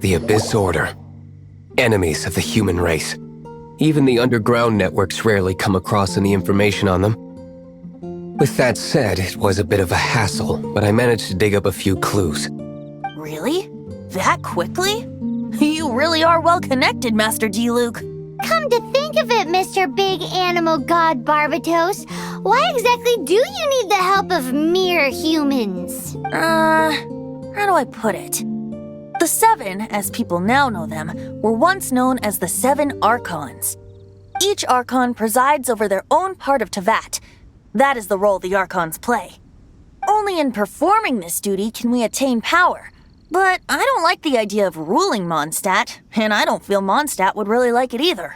The Abyss Order. Enemies of the human race. Even the underground networks rarely come across any information on them. With that said, it was a bit of a hassle, but I managed to dig up a few clues. Really? That quickly? You really are well connected, Master D-Luke. Come to think of it, Mr. Big Animal God Barbatos, why exactly do you need the help of mere humans? How do I put it? The Seven, as people now know them, were once known as the Seven Archons. Each Archon presides over their own part of Teyvat. That is the role the Archons play. Only in performing this duty can we attain power. But I don't like the idea of ruling Mondstadt, and I don't feel Mondstadt would really like it either.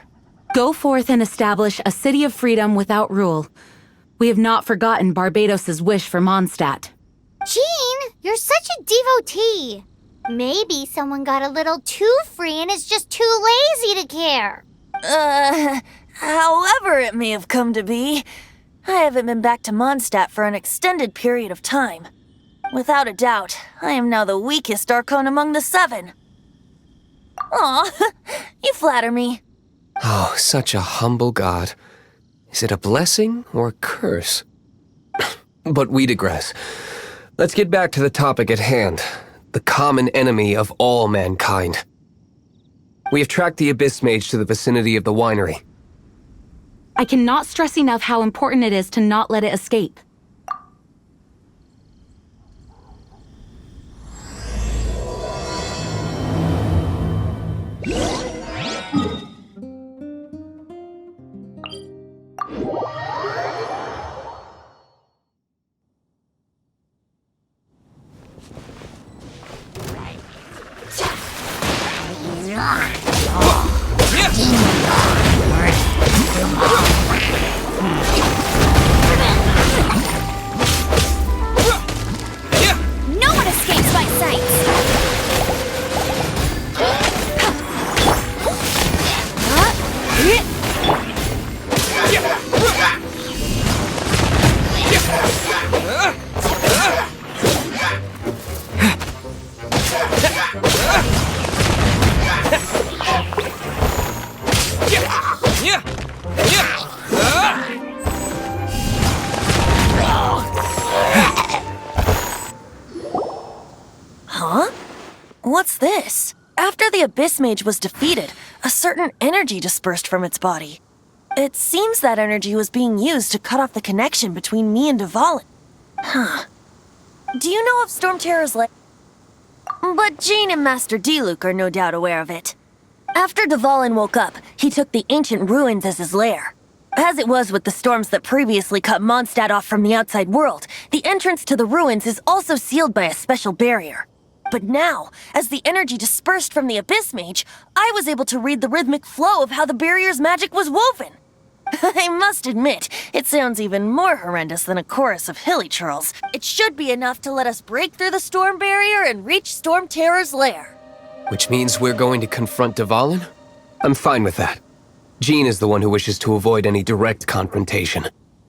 Go forth and establish a city of freedom without rule. We have not forgotten Barbatos' wish for Mondstadt. Jean, you're such a devotee. Maybe someone got a little too free and is just too lazy to care. However it may have come to be, I haven't been back to Mondstadt for an extended period of time. Without a doubt, I am now the weakest Archon among the Seven. Aw, you flatter me. Oh, such a humble god. Is it a blessing or a curse? But we digress. Let's get back to the topic at hand. The common enemy of all mankind. We have tracked the Abyss Mage to the vicinity of the winery. I cannot stress enough how important it is to not let it escape. No one escapes my sights! Huh? What's this? After the Abyss Mage was defeated, a certain energy dispersed from its body. It seems that energy was being used to cut off the connection between me and Dvalin. Huh. Do you know of Stormterror's lair? But Jean and Master D-Luke are no doubt aware of it. After Dvalin woke up, he took the ancient ruins as his lair. As it was with the storms that previously cut Mondstadt off from the outside world, the entrance to the ruins is also sealed by a special barrier. But now, as the energy dispersed from the Abyss Mage, I was able to read the rhythmic flow of how the barrier's magic was woven. I must admit, it sounds even more horrendous than a chorus of hilly churls. It should be enough to let us break through the storm barrier and reach Stormterror's lair. Which means we're going to confront Dvalin? I'm fine with that. Jean is the one who wishes to avoid any direct confrontation.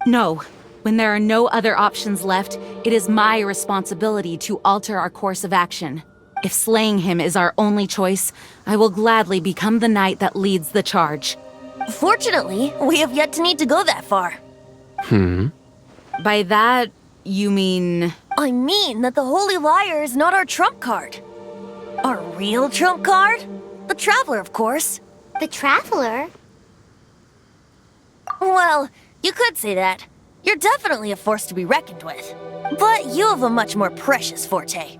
No. When there are no other options left, it is my responsibility to alter our course of action. If slaying him is our only choice, I will gladly become the knight that leads the charge. Fortunately, we have yet to need to go that far. By that, you mean... I mean that the Holy Liar is not our trump card. Our real trump card? The Traveler, of course. The Traveler? Well, you could say that. You're definitely a force to be reckoned with. But you have a much more precious forte.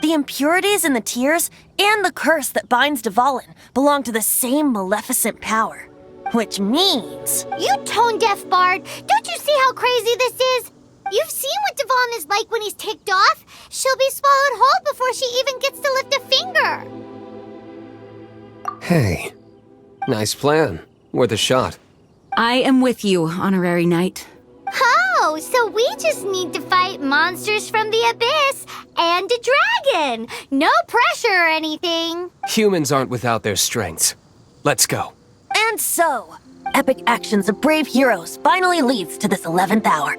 The impurities in the tears and the curse that binds Dvalin belong to the same maleficent power. Which means... You tone-deaf bard! Don't you see how crazy this is? You've seen what Dvalin is like when he's ticked off. She'll be swallowed whole before she even gets to lift a finger. Hey, nice plan. Worth a shot. I am with you, honorary knight. Oh, so we just need to fight monsters from the abyss and a dragon. No pressure or anything. Humans aren't without their strengths. Let's go. And so, epic actions of brave heroes finally leads to this 11th hour.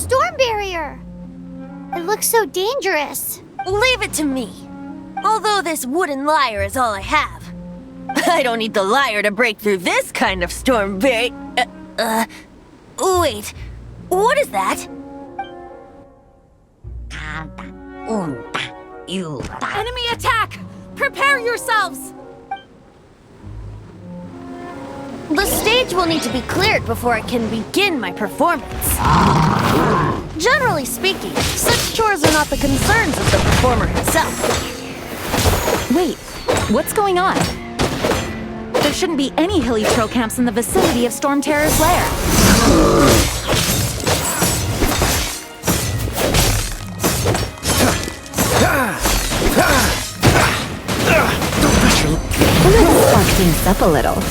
storm barrier. It looks so dangerous. Leave it to me. Although this wooden lyre is all I have. I don't need the lyre to break through this kind of storm wait, what is that? Enemy attack! Prepare yourselves! The stage will need to be cleared before I can begin my performance. Generally speaking, such chores are not the concerns of the performer himself. Wait, what's going on? There shouldn't be any hilly trail camps in the vicinity of Stormterror's lair. Let's spark things up a little.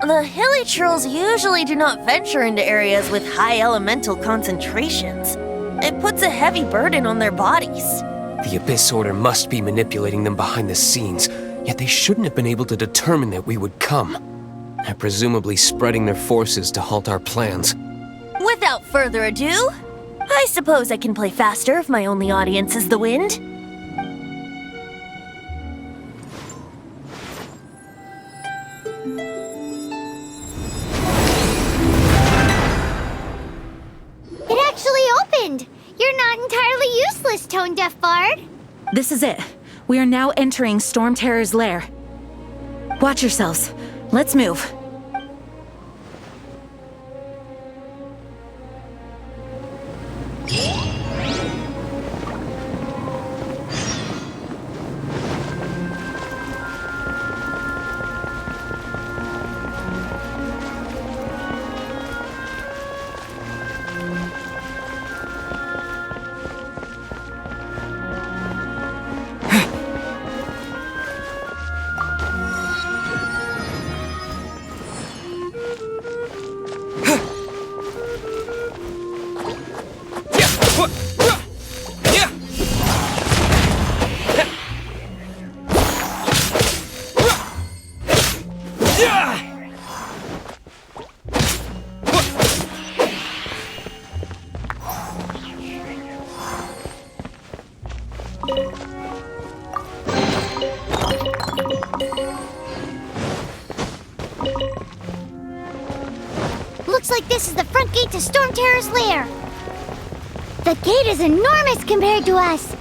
The hilly trolls usually do not venture into areas with high elemental concentrations. It puts a heavy burden on their bodies. The Abyss Order must be manipulating them behind the scenes, yet they shouldn't have been able to determine that we would come. They're presumably spreading their forces to halt our plans. Without further ado, I suppose I can play faster if my only audience is the wind. It actually opened! You're not entirely useless, Tone Deaf Bard. This is it. We are now entering Stormterror's lair. Watch yourselves. Let's move. Looks like this is the front gate to Stormterror's lair. The gate is enormous compared to us.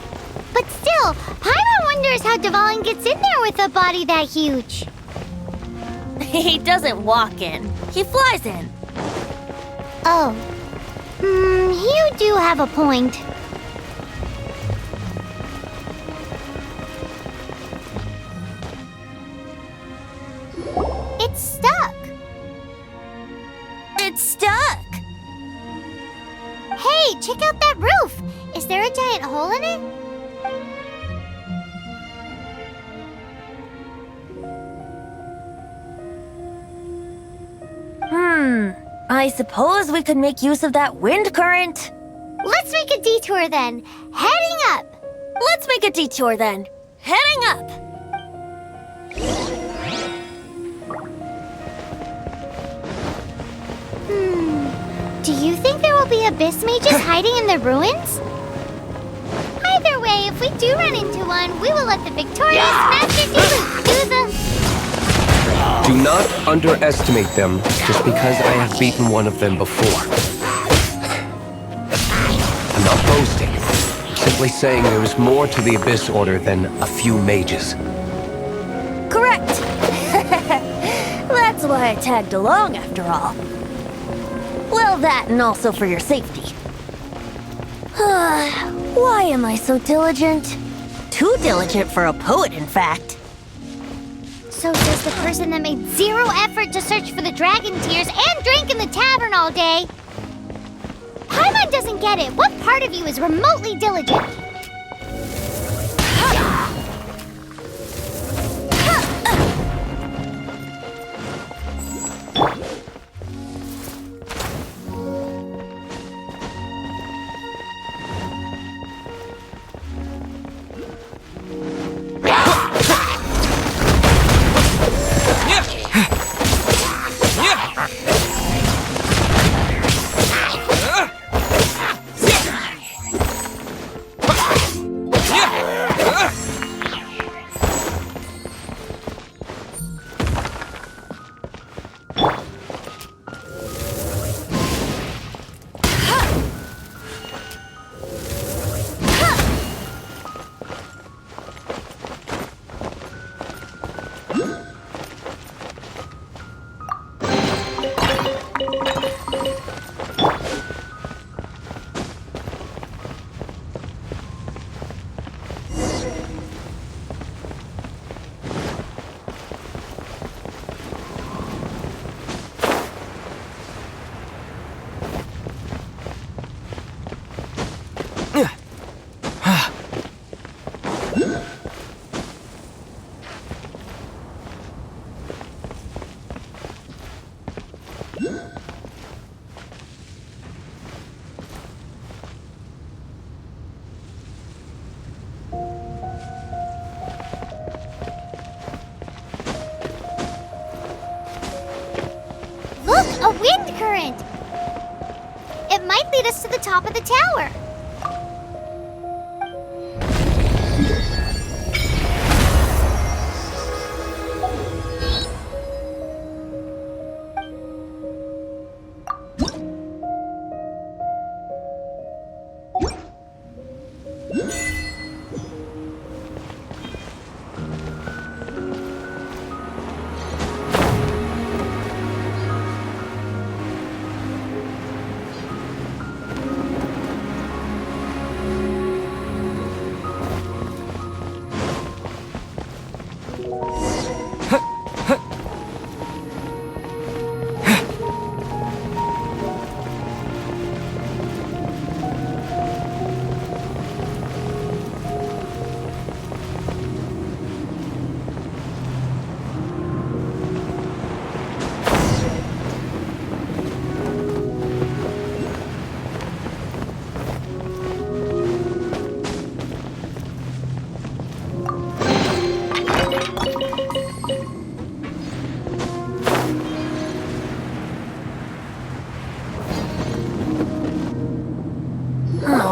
But still, Paimon wonders how Dvalin gets in there with a body that huge. He doesn't walk in. He flies in. Oh. You do have a point. It's stuck. It's stuck. Hey, check out that roof. Is there a giant hole in it? I suppose we could make use of that wind current. Let's make a detour then. Heading up. Let's make a detour then. Heading up. Do you think there will be abyss mages hiding in the ruins? Either way, if we do run into one, we will let the victorious Master do the... Do not underestimate them just because I have beaten one of them before. I'm not boasting. Simply saying there is more to the Abyss Order than a few mages. Correct. That's why I tagged along, after all. Well, that and also for your safety. Why am I so diligent? Too diligent for a poet, in fact. So says the person that made zero effort to search for the dragon tears and drank in the tavern all day. Paimon doesn't get it. What part of you is remotely diligent? Look, a wind current! It might lead us to the top of the tower.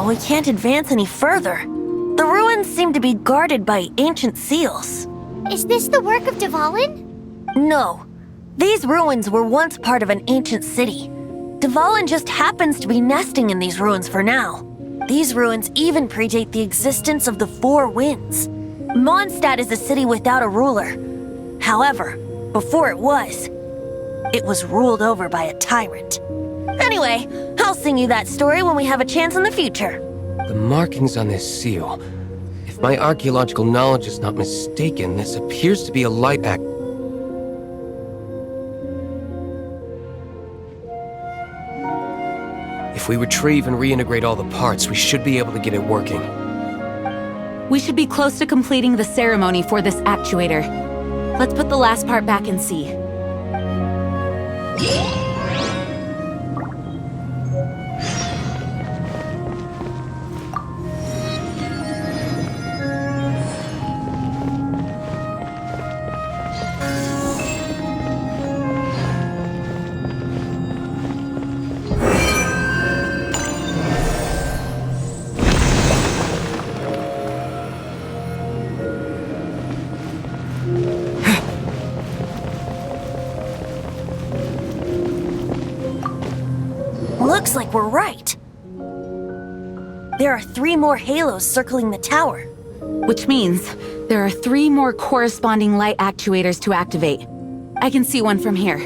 We can't advance any further. The ruins seem to be guarded by ancient seals. Is this the work of Dvalin? No. These ruins were once part of an ancient city. Dvalin just happens to be nesting in these ruins for now. These ruins even predate the existence of the Four Winds. Mondstadt is a city without a ruler. However, before it was ruled over by a tyrant. Anyway, I'll sing you that story when we have a chance in the future. The markings on this seal. If my archaeological knowledge is not mistaken, this appears to be a light act. If we retrieve and reintegrate all the parts, we should be able to get it working. We should be close to completing the ceremony for this actuator. Let's put the last part back and see. Looks like we're right. There are 3 more halos circling the tower. Which means there are 3 more corresponding light actuators to activate. I can see one from here.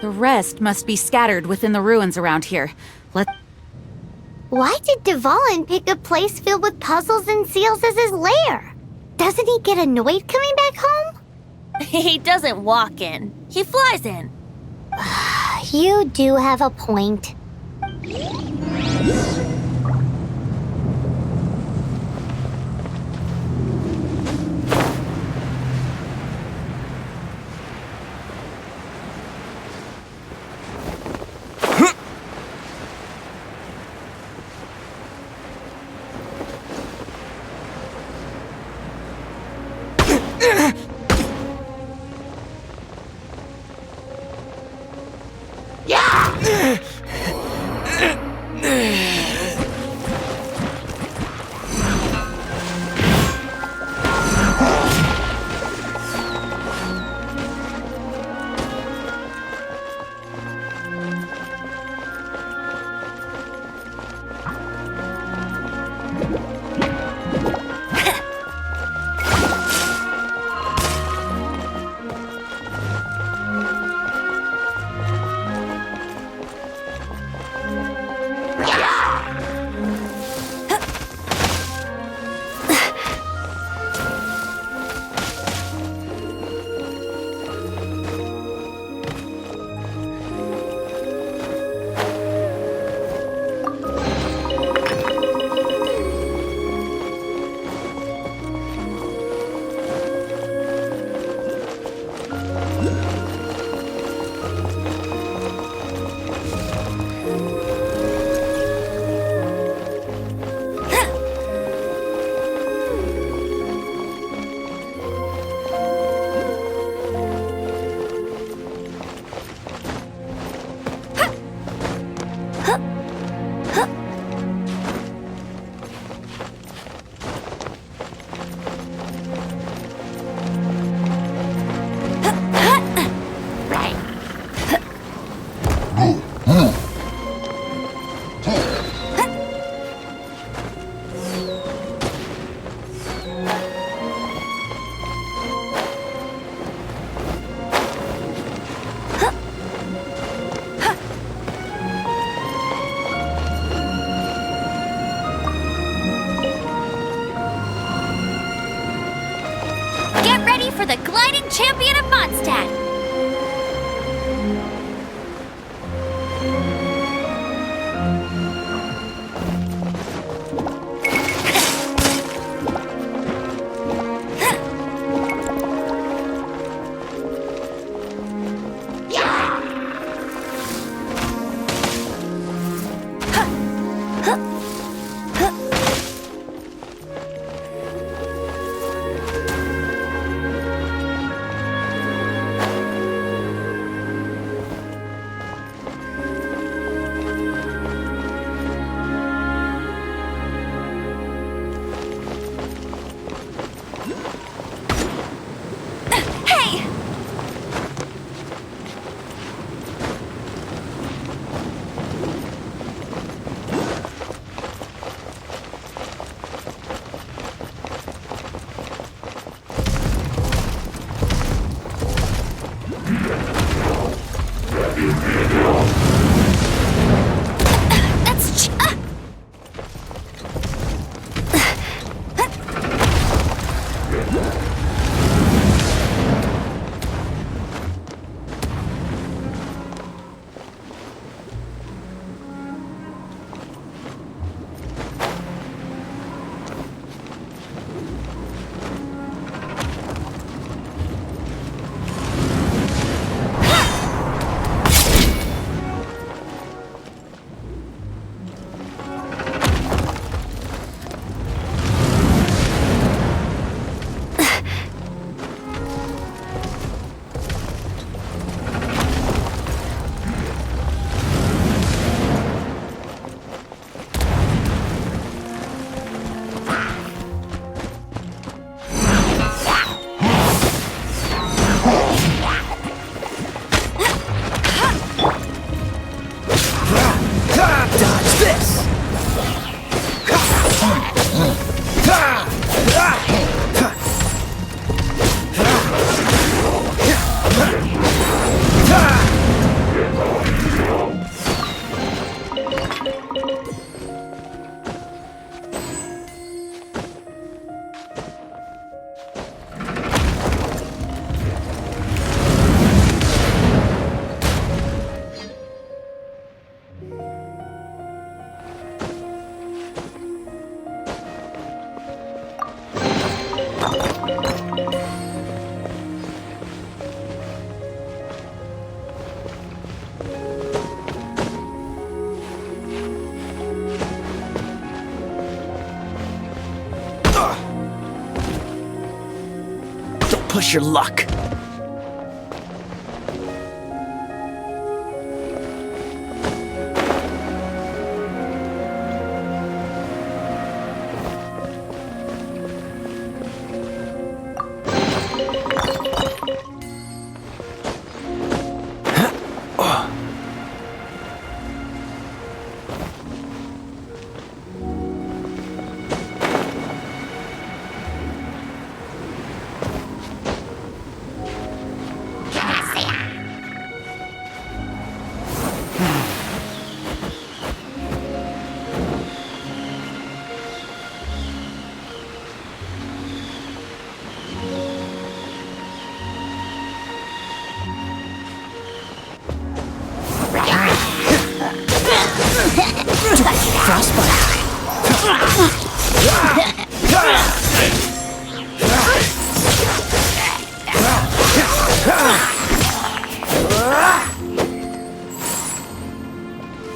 The rest must be scattered within the ruins around here. Why did Dvalin pick a place filled with puzzles and seals as his lair? Doesn't he get annoyed coming back home? He doesn't walk in. He flies in. You do have a point. push your luck.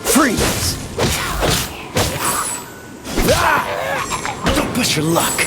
Freeze! Don't push your luck.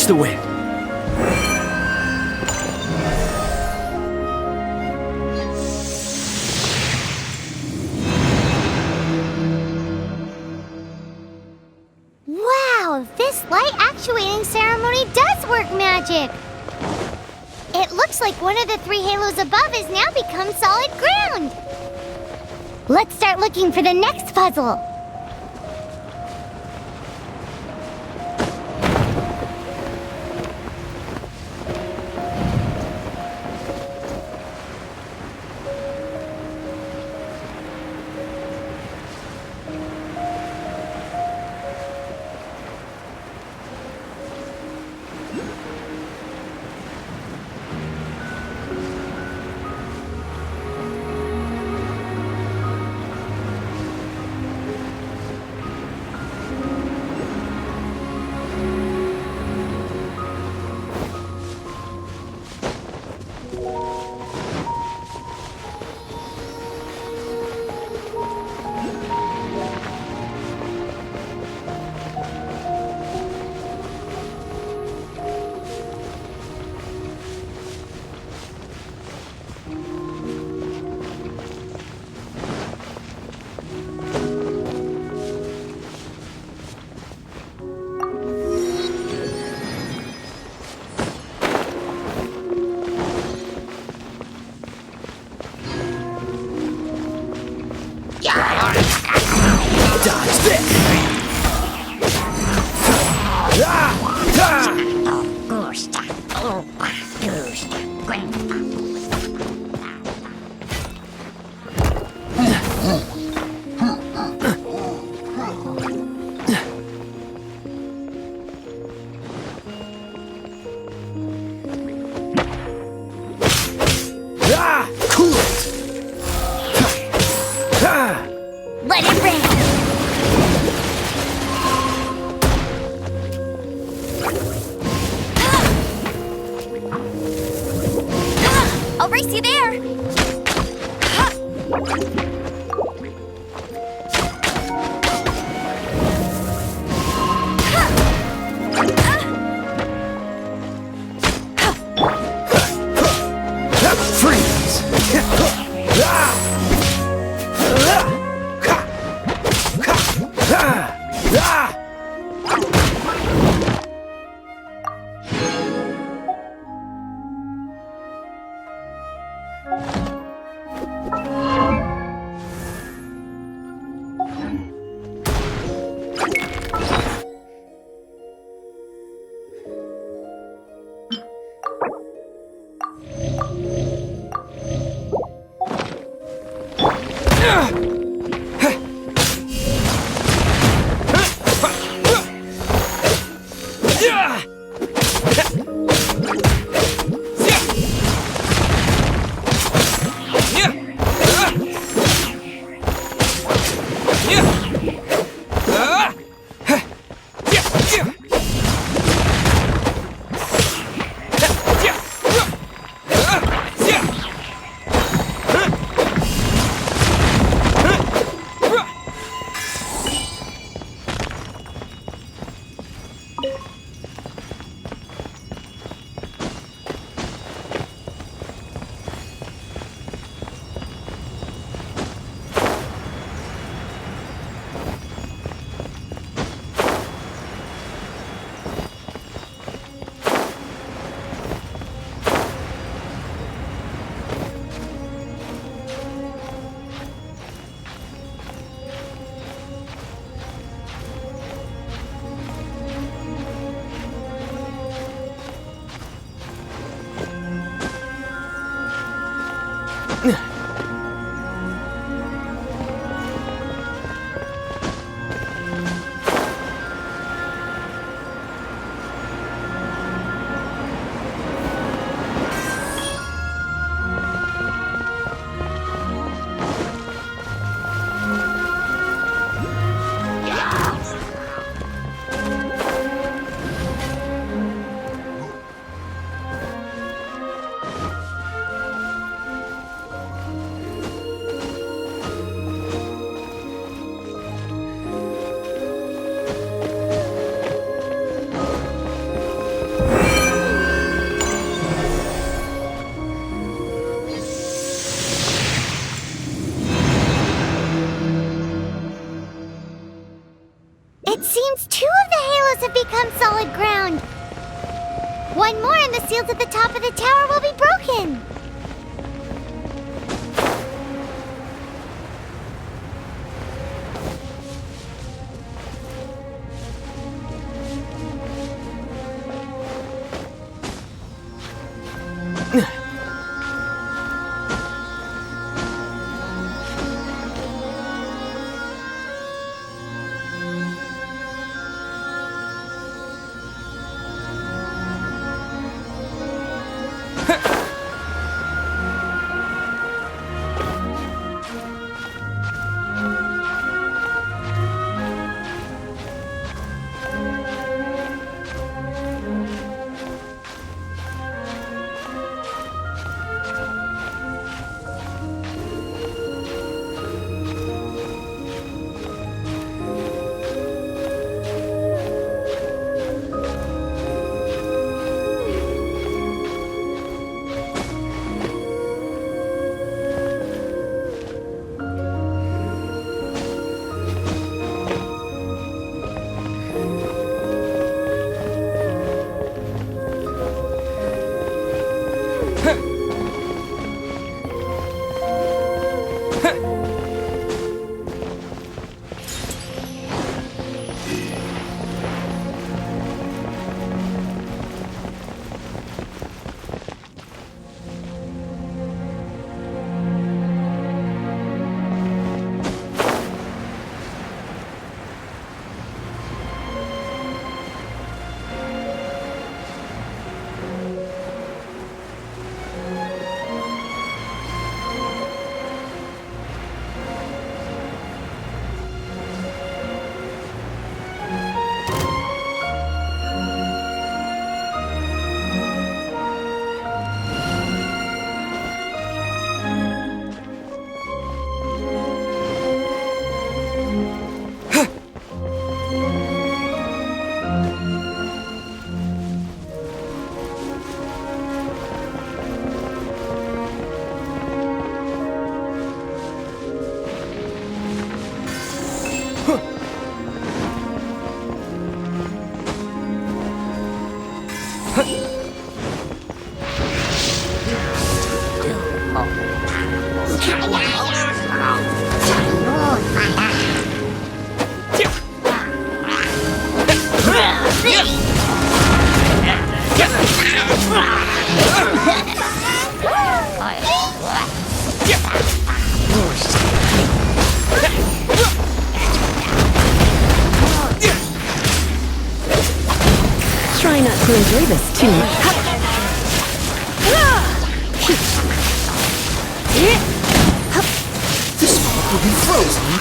The wind. Wow, this light actuating ceremony does work magic! It looks like one of the 3 halos above has now become solid ground! Let's start looking for the next puzzle! I'll race you there! Freeze! It seems 2 of the halos have become solid ground. 1 more and the seals at the top of the tower will be broken. Try not to enjoy this too much. The smoke will be frozen in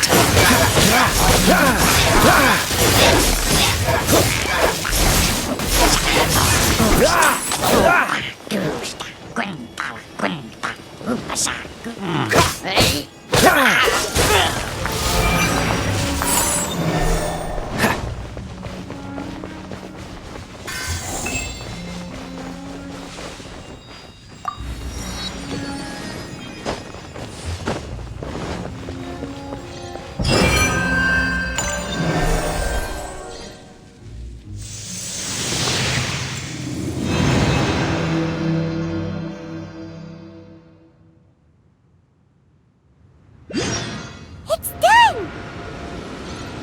It's done!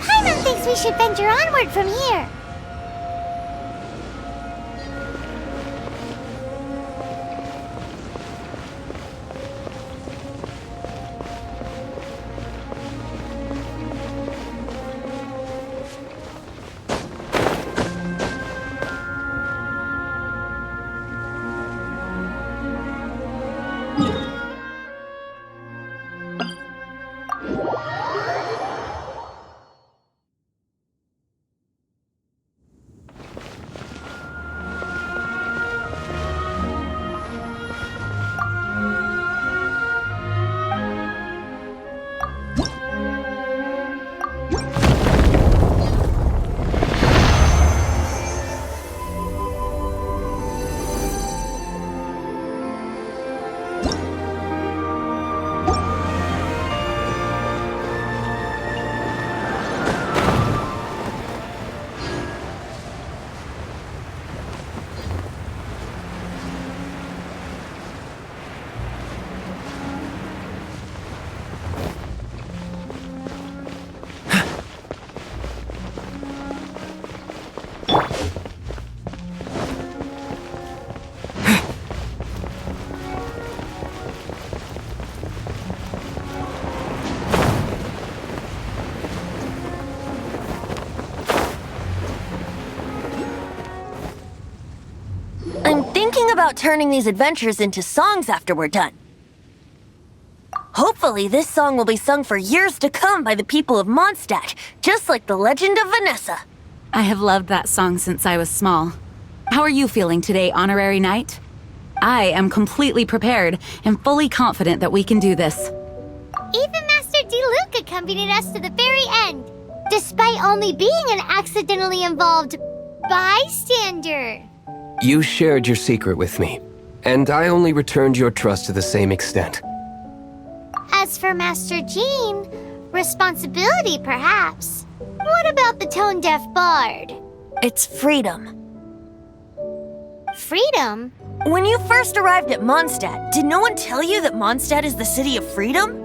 Paimon thinks we should venture onward from here. I'm thinking about turning these adventures into songs after we're done. Hopefully, this song will be sung for years to come by the people of Mondstadt, just like the legend of Vanessa. I have loved that song since I was small. How are you feeling today, Honorary Knight? I am completely prepared and fully confident that we can do this. Even Master Diluc accompanied us to the very end, despite only being an accidentally involved bystander. You shared your secret with me, and I only returned your trust to the same extent. As for Master Jean, responsibility perhaps. What about the tone-deaf bard? It's freedom. Freedom? When you first arrived at Mondstadt, did no one tell you that Mondstadt is the city of freedom?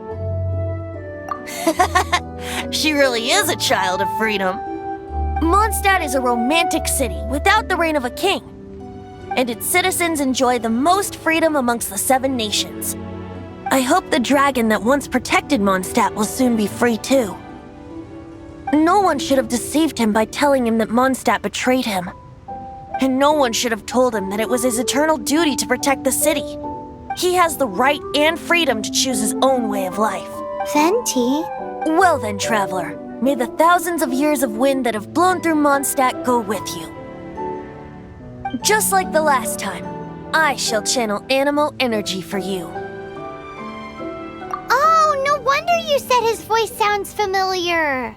She really is a child of freedom. Mondstadt is a romantic city without the reign of a king, and its citizens enjoy the most freedom amongst the 7 nations. I hope the dragon that once protected Mondstadt will soon be free too. No one should have deceived him by telling him that Mondstadt betrayed him. And no one should have told him that it was his eternal duty to protect the city. He has the right and freedom to choose his own way of life. Venti? Well then, traveler, may the thousands of years of wind that have blown through Mondstadt go with you. Just like the last time, I shall channel animal energy for you. Oh, no wonder you said his voice sounds familiar.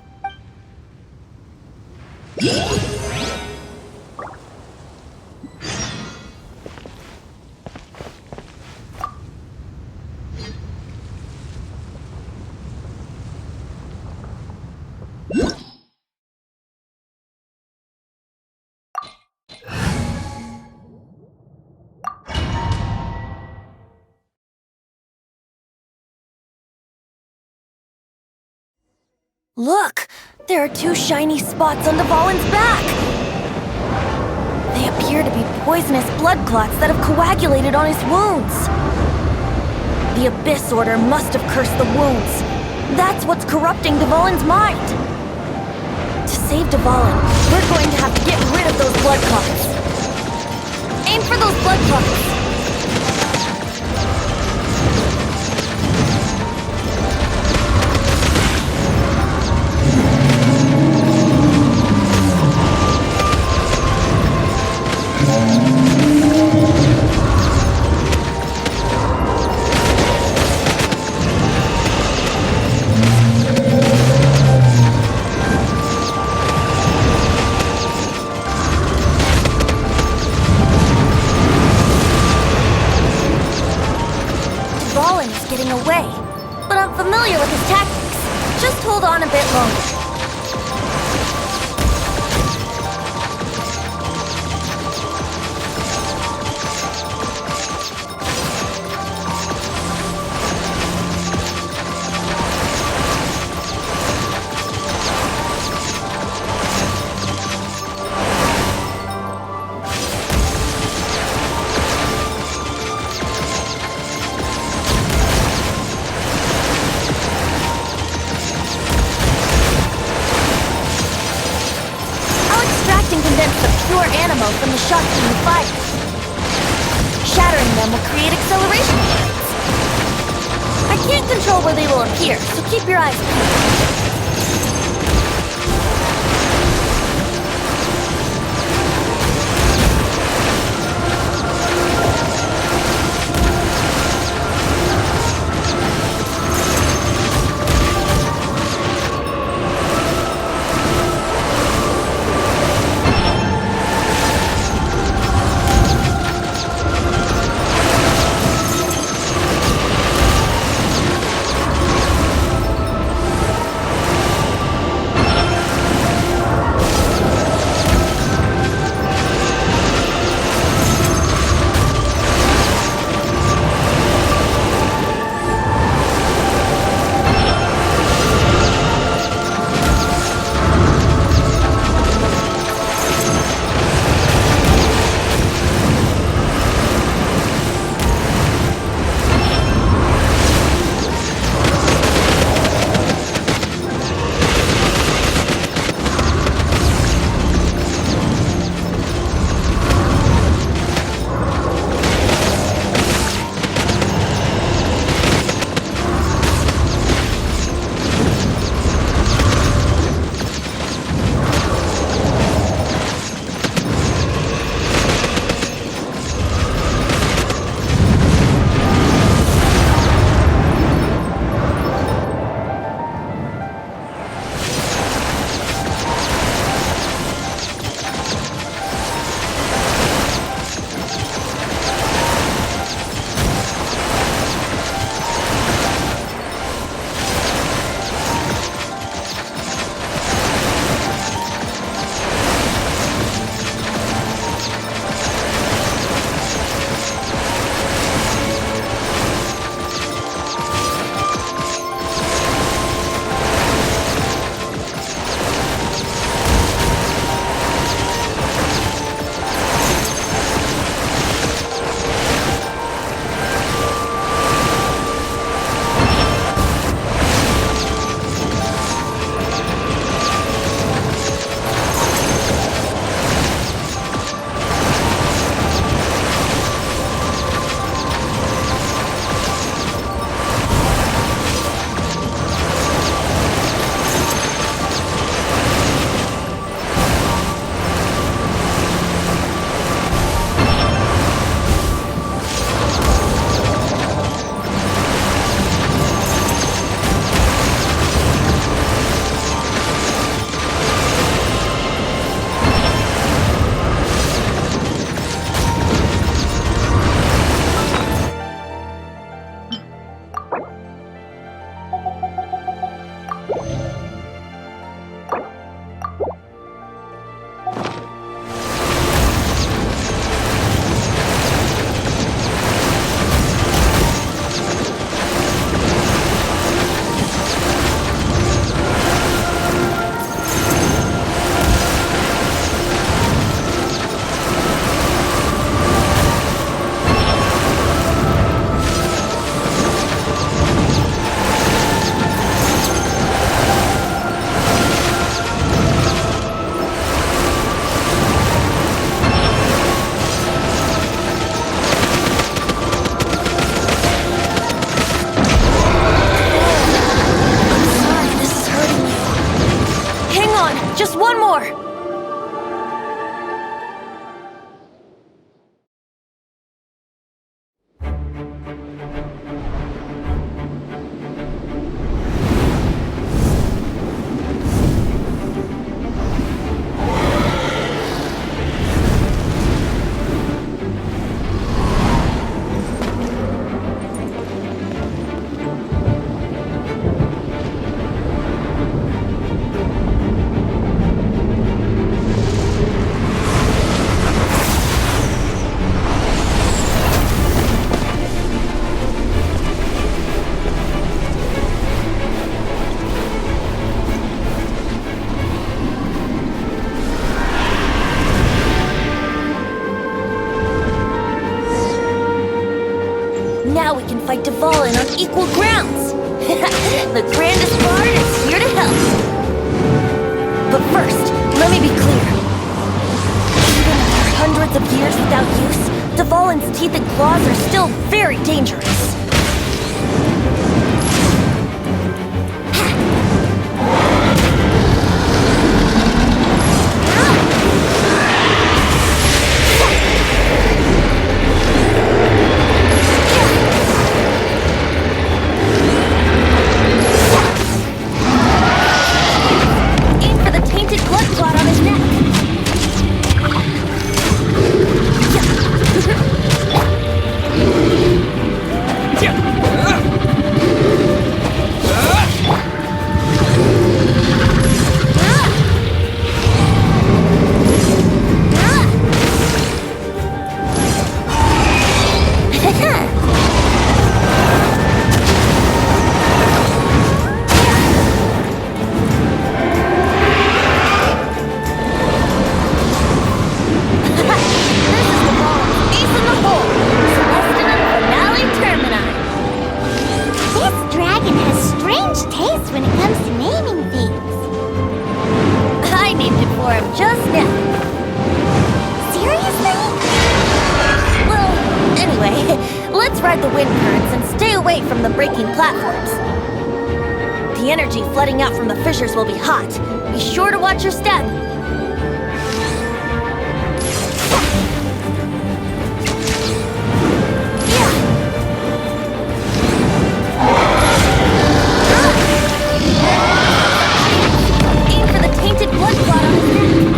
Look! There are two shiny spots on Dvalin's back! They appear to be poisonous blood clots that have coagulated on his wounds. The Abyss Order must have cursed the wounds. That's what's corrupting Dvalin's mind. To save Dvalin, we're going to have to get rid of those blood clots. Aim for those blood clots. Getting away, but I'm familiar with his tactics. Just hold on a bit longer. Pure animal from the shock beam fire. Shattering them will create acceleration points. I can't control where they will appear, so keep your eyes peeled. fight Dvalin on equal grounds. The grandest bard is here to help. But first, let me be clear. Even after hundreds of years without use, Dvalin's teeth and claws are still very dangerous. Let's ride the wind currents and stay away from the breaking platforms. The energy flooding out from the fissures will be hot. Be sure to watch your step. Aim for the tainted blood clot on his neck.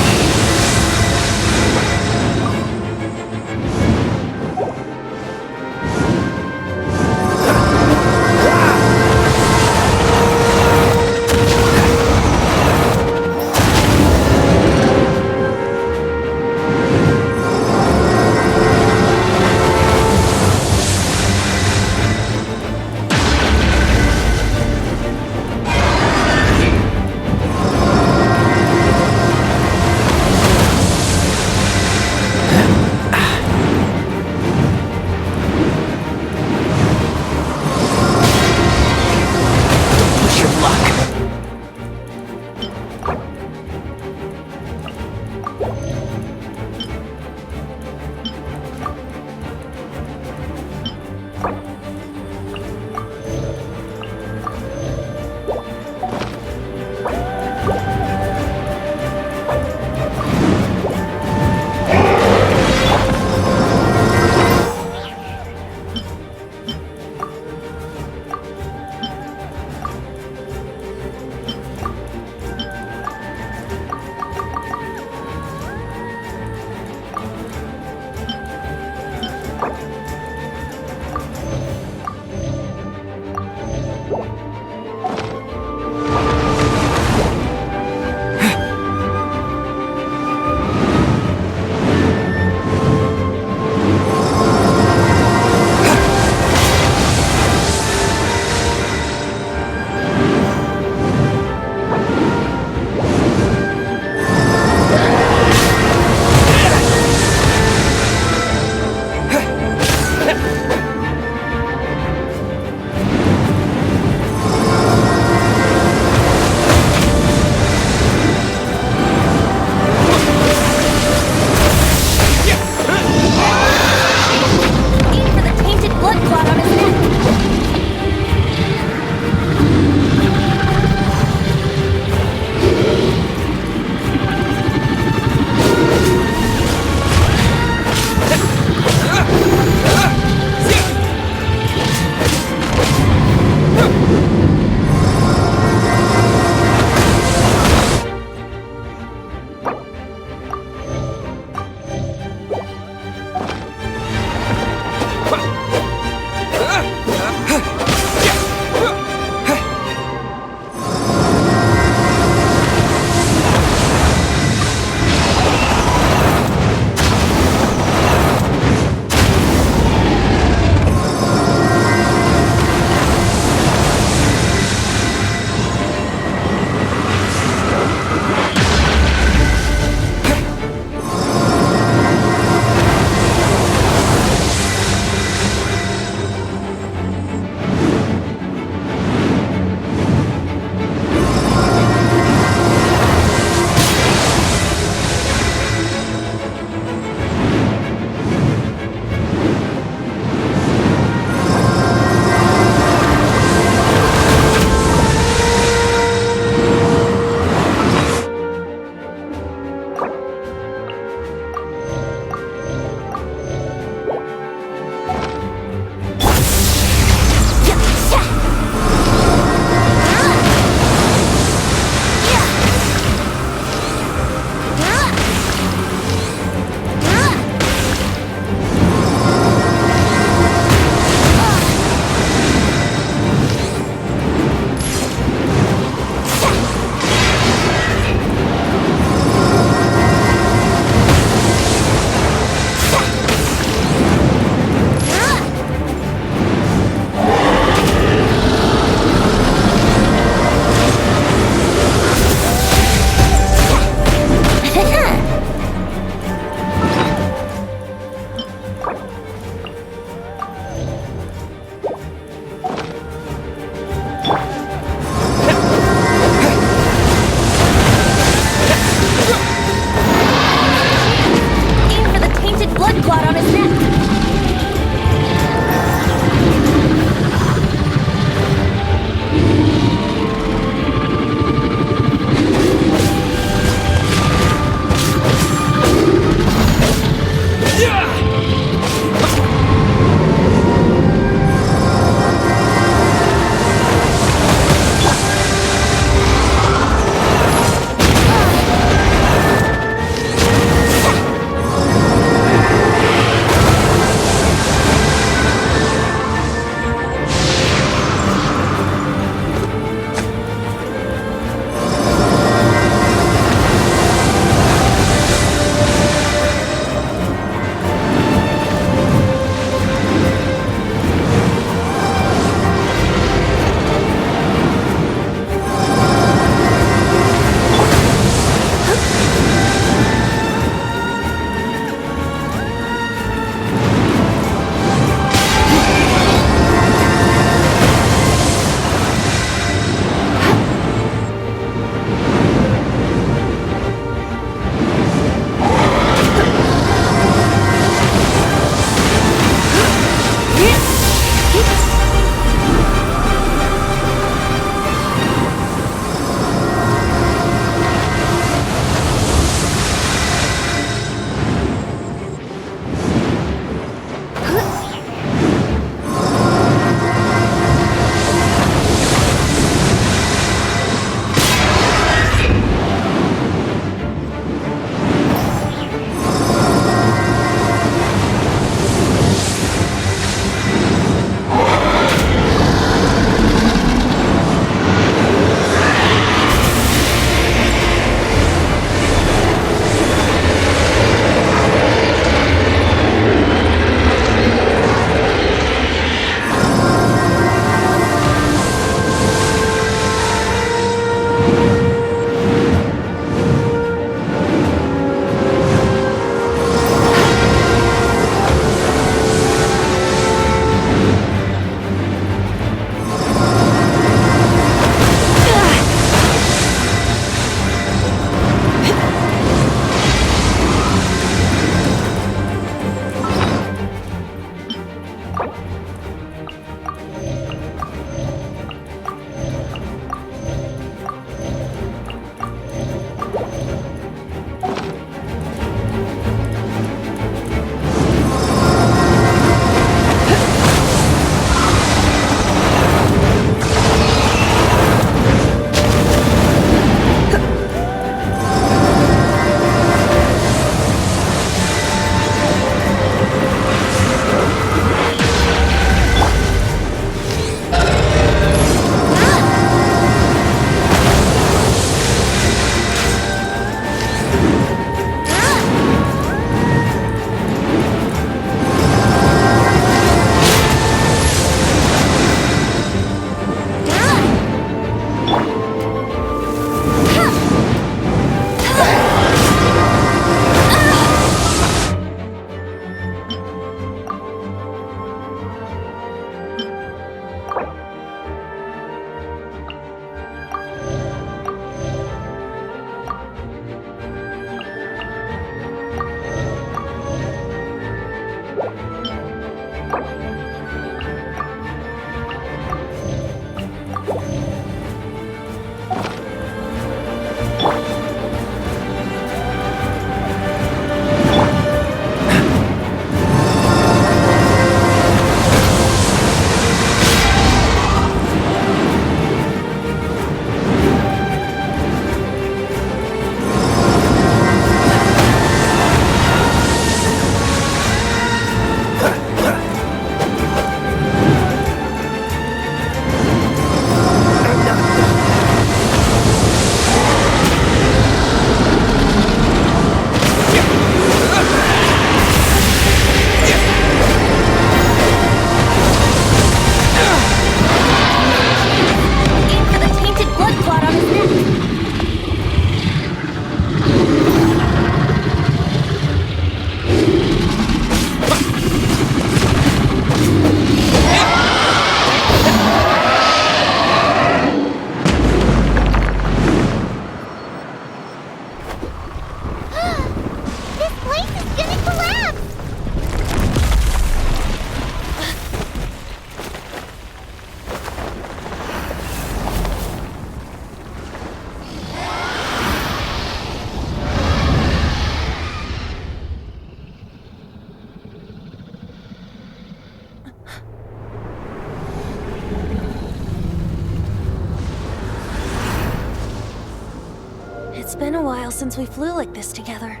been a while since we flew like this together.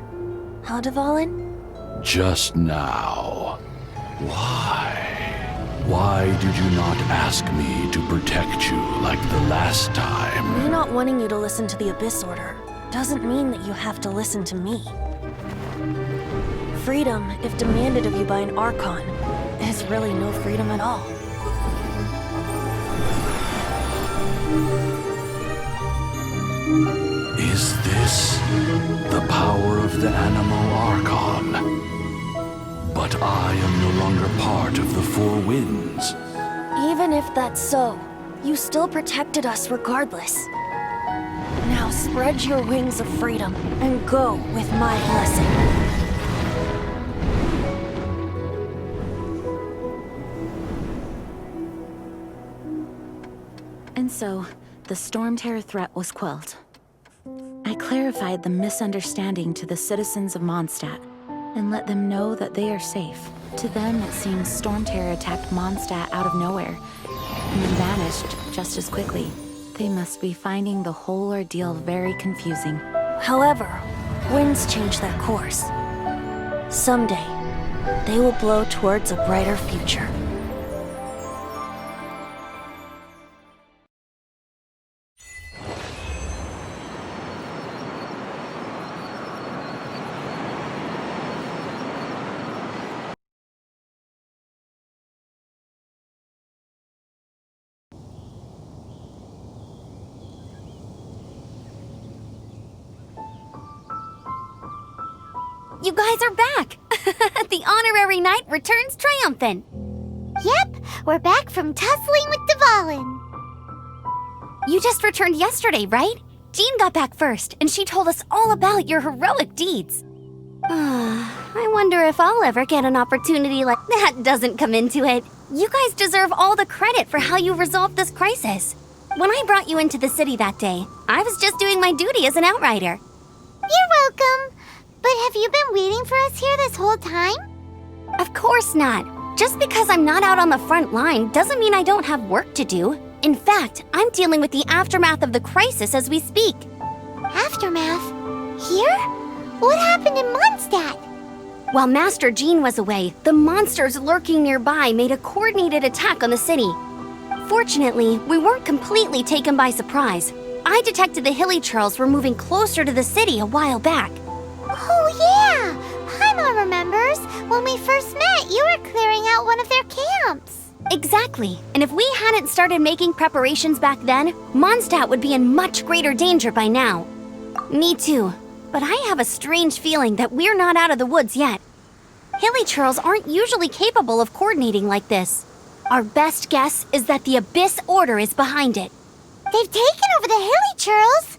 Huh, Dvalin? Just now. Why? Why did you not ask me to protect you like the last time? Me not wanting you to listen to the Abyss Order doesn't mean that you have to listen to me. Freedom, if demanded of you by an Archon, is really no freedom at all. Is this the power of the Animal Archon? But I am no longer part of the Four Winds. Even if that's so, you still protected us regardless. Now spread your wings of freedom and go with my blessing. And so, the Stormterror threat was quelled. I clarified the misunderstanding to the citizens of Mondstadt and let them know that they are safe. To them, it seems Stormterror attacked Mondstadt out of nowhere and then vanished just as quickly. They must be finding the whole ordeal very confusing. However, winds change their course. Someday, they will blow towards a brighter future. You guys are back! The honorary knight returns triumphant. Yep, we're back from tussling with Dvalin. You just returned yesterday, right? Jean got back first, and she told us all about your heroic deeds. I wonder if I'll ever get an opportunity like that doesn't come into it. You guys deserve all the credit for how you resolved this crisis. When I brought you into the city that day, I was just doing my duty as an outrider. You're welcome. But have you been waiting for us here this whole time? Of course not. Just because I'm not out on the front line doesn't mean I don't have work to do. In fact, I'm dealing with the aftermath of the crisis as we speak. Aftermath? Here? What happened in Mondstadt? While Master Jean was away, the monsters lurking nearby made a coordinated attack on the city. Fortunately, we weren't completely taken by surprise. I detected the Hilly Churls were moving closer to the city a while back. Oh yeah! Paimon remembers. When we first met, you were clearing out one of their camps. Exactly. And if we hadn't started making preparations back then, Mondstadt would be in much greater danger by now. Me too. But I have a strange feeling that we're not out of the woods yet. Hilly Churls aren't usually capable of coordinating like this. Our best guess is that the Abyss Order is behind it. They've taken over the Hilly Churls?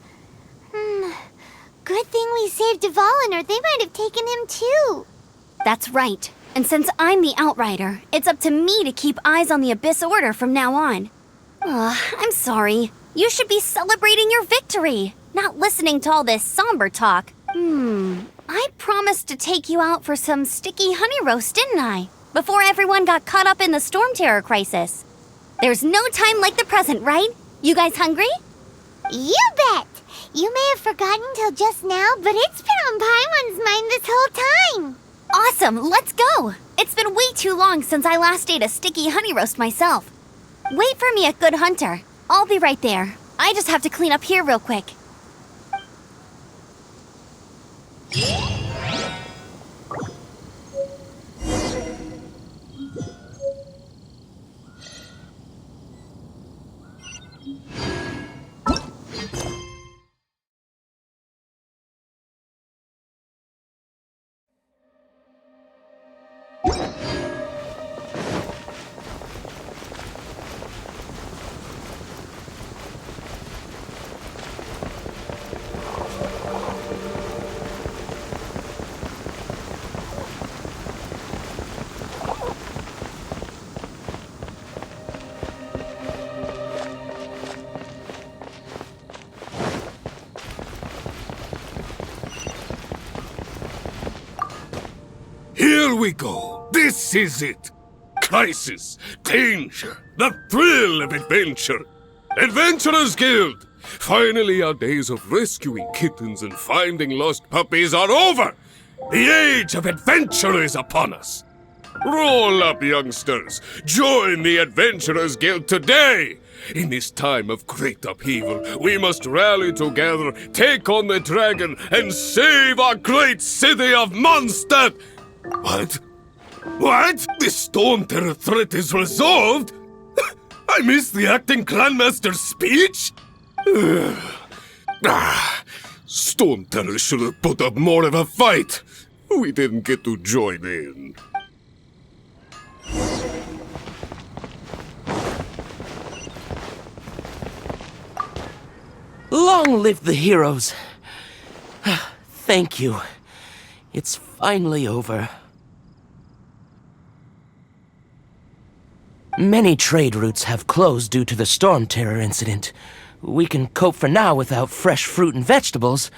Good thing we saved Dvalin, or they might have taken him too. That's right. And since I'm the Outrider, it's up to me to keep eyes on the Abyss Order from now on. I'm sorry. You should be celebrating your victory, not listening to all this somber talk. I promised to take you out for some sticky honey roast, didn't I? Before everyone got caught up in the Stormterror crisis. There's no time like the present, right? You guys hungry? You bet! You may have forgotten till just now, but it's been on Paimon's mind this whole time. Awesome, let's go! It's been way too long since I last ate a sticky honey roast myself. Wait for me at Good Hunter. I'll be right there. I just have to clean up here real quick. Here we go. This is it. Crisis, danger, the thrill of adventure. Adventurers Guild, Finally, our days of rescuing kittens and finding lost puppies are over! The age of adventure is upon us! Roll up, youngsters! Join the Adventurers Guild today! In this time of great upheaval, we must rally together, take on the dragon, and save our great city of Mondstadt! What? What? The Stormterror threat is resolved? I missed the acting clanmaster's speech? Stormterror should have put up more of a fight. We didn't get to join in. Long live the heroes. Thank you. It's finally over. Many trade routes have closed due to the Stormterror incident. We can cope for now without fresh fruit and vegetables.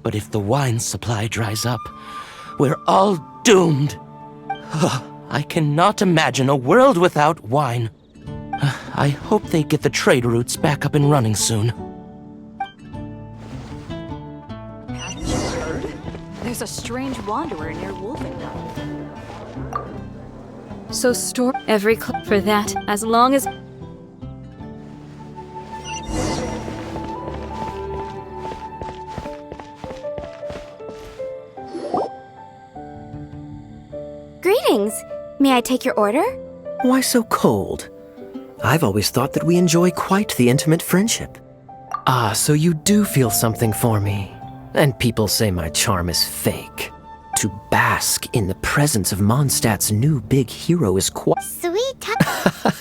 But if the wine supply dries up, we're all doomed. I cannot imagine a world without wine. I hope they get the trade routes back up and running soon. Haven't you heard? There's a strange wanderer near Wolfenbelt. So store every clip for that, as long as... Greetings. May I take your order? Why so cold? I've always thought that we enjoy quite the intimate friendship. Ah, so you do feel something for me. And people say my charm is fake. To bask in the presence of Mondstadt's new big hero is quite... Sweet.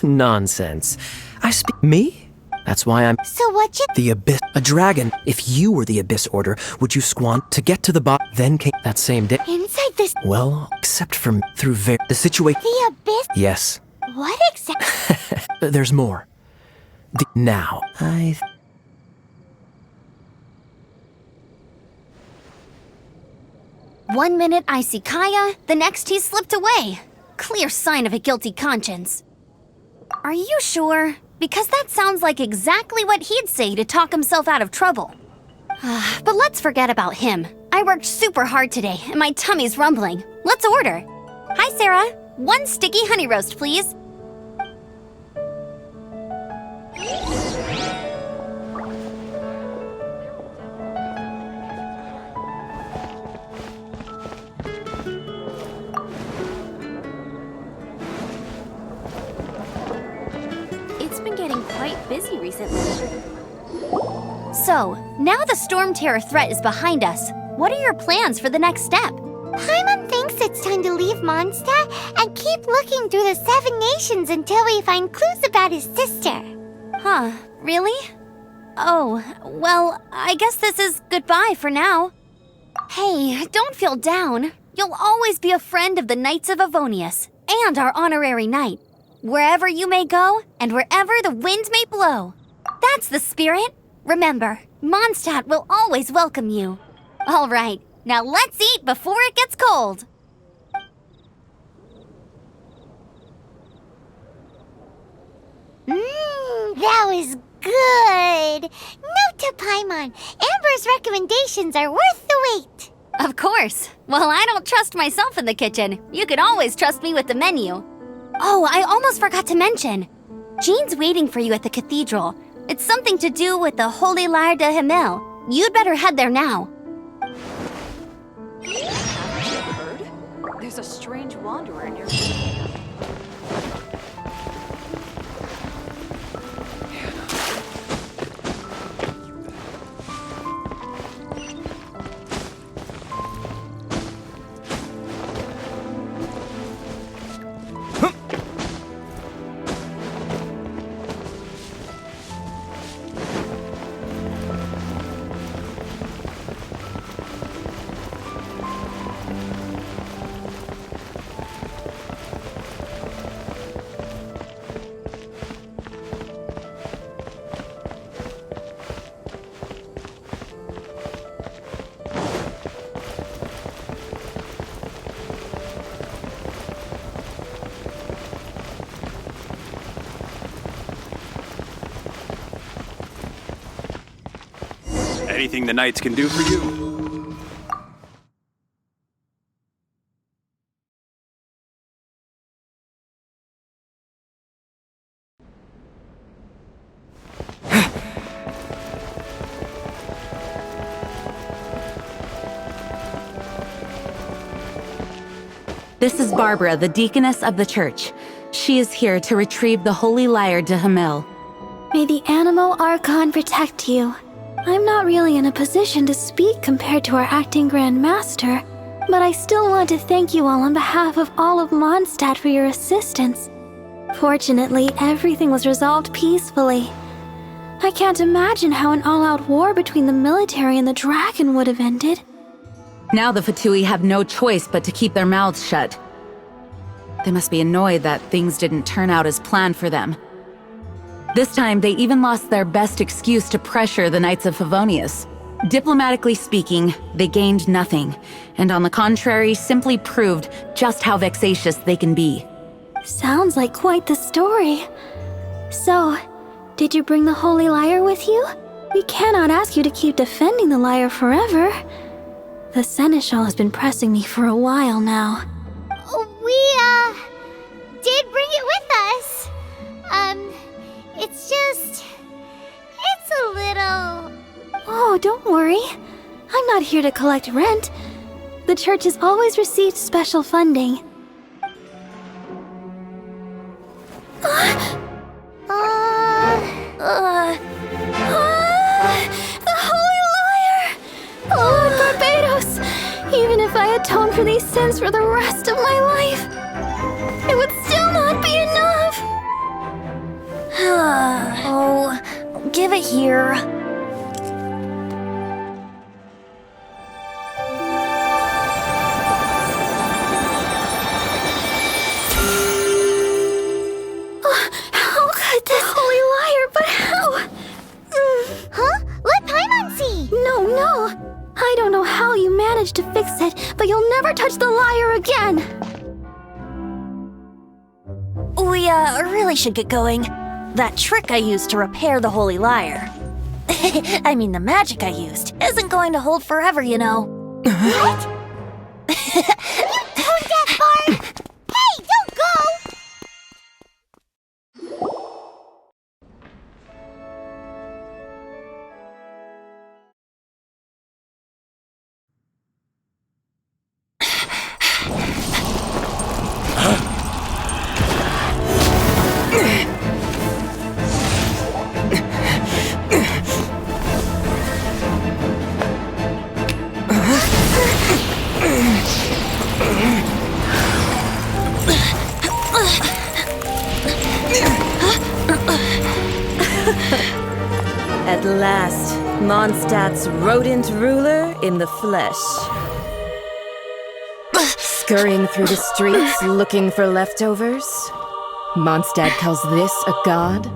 Nonsense. I speak... Me? That's why I'm... So what you... The Abyss... A dragon. If you were the Abyss Order, would you to get to the then came that same day? Inside this... Well, except for through the situation... The Abyss... Yes. What exactly... There's more. Now, One minute I see Kaya, the next he slipped away. Clear sign of a guilty conscience. Are you sure? Because that sounds like exactly what he'd say to talk himself out of trouble. But let's forget about him. I worked super hard today, and my tummy's rumbling. Let's order. Hi, Sarah. 1 sticky honey roast, please. It's been getting quite busy recently. So, now the Stormterror threat is behind us. What are your plans for the next step? Paimon thinks it's time to leave Mondstadt and keep looking through the 7 nations until we find clues about his sister. Huh, really? Oh, well, I guess this is goodbye for now. Hey, don't feel down. You'll always be a friend of the Knights of Avonius and our honorary knight. Wherever you may go and wherever the wind may blow. That's the spirit. Remember, Mondstadt will always welcome you. All right, now let's eat before it gets cold. That was good. Note to Paimon, Amber's recommendations are worth the wait. Of course. Well, I don't trust myself in the kitchen. You can always trust me with the menu. Oh, I almost forgot to mention. Jean's waiting for you at the cathedral. It's something to do with the Holy Lyre de Himmel. You'd better head there now. Haven't you heard? There's a strange wanderer near... Anything the knights can do for you? This is Barbara, the deaconess of the church. She is here to retrieve the holy lyre to Hamil. May the Animo Archon protect you. I'm not really in a position to speak compared to our acting Grand Master, but I still want to thank you all on behalf of all of Mondstadt for your assistance. Fortunately, everything was resolved peacefully. I can't imagine how an all-out war between the military and the dragon would have ended. Now the Fatui have no choice but to keep their mouths shut. They must be annoyed that things didn't turn out as planned for them. This time, they even lost their best excuse to pressure the Knights of Favonius. Diplomatically speaking, they gained nothing, and on the contrary, simply proved just how vexatious they can be. Sounds like quite the story. So, did you bring the holy lyre with you? We cannot ask you to keep defending the lyre forever. The Seneschal has been pressing me for a while now. We, did bring it with us. It's a little... Oh, don't worry. I'm not here to collect rent. The church has always received special funding. The Holy Lyre! Lord Barbados! Even if I atoned for these sins for the rest of my life, it would still not be enough! Oh, give it here. How could this Holy Lyre, but how? Huh? Let Paimon see! No. I don't know how you managed to fix it, but you'll never touch the lyre again! We, really should get going. That trick I used to repair the Holy Lyre. I mean, the magic I used isn't going to hold forever, you know. What? You tone-deaf bard! Hey, don't go! At last, Mondstadt's rodent ruler in the flesh. Scurrying through the streets looking for leftovers? Mondstadt calls this a god?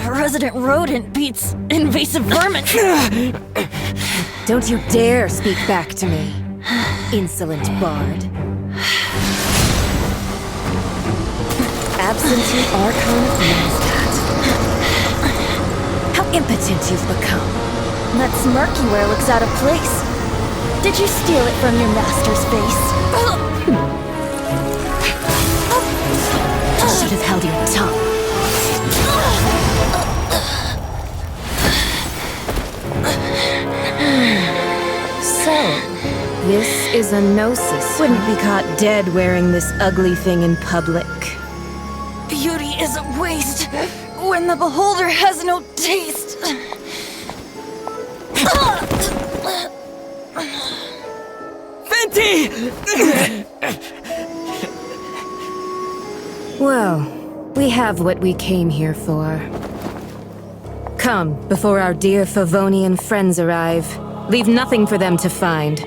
Resident rodent beats invasive vermin. Don't you dare speak back to me, insolent bard. Absentee Archon of Mondstadt. How impotent you've become. That smirky wear looks out of place. Did you steal it from your master's face? You should have held your tongue. So, this is a gnosis. Wouldn't be caught dead wearing this ugly thing in public. Beauty is a waste when the beholder has no taste. Fenty! Well, we have what we came here for. Come, before our dear Favonian friends arrive. Leave nothing for them to find.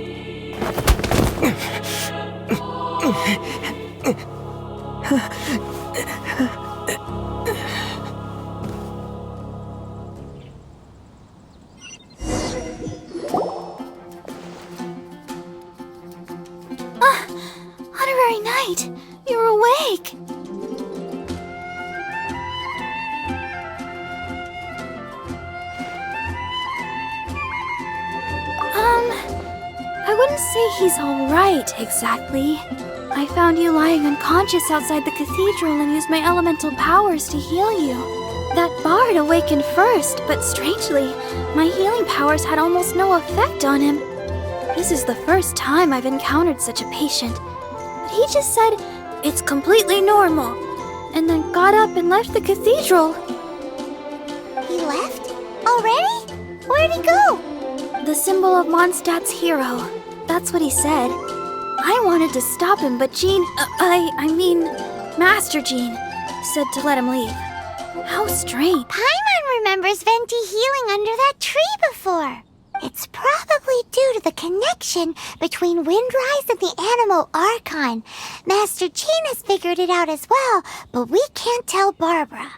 Honorary Knight, you're awake! wouldn't say he's alright, exactly. I found you lying unconscious outside the cathedral and used my elemental powers to heal you. That bard awakened first, but strangely, my healing powers had almost no effect on him. This is the first time I've encountered such a patient. But he just said, it's completely normal, and then got up and left the cathedral. He left? Already? Where'd he go? The symbol of Mondstadt's hero. That's what he said. I wanted to stop him, but Master Jean, said to let him leave. How strange. Paimon remembers Venti healing under that tree before. It's probably due to the connection between Windrise and the Animo Archon. Master Jean has figured it out as well, but we can't tell Barbara.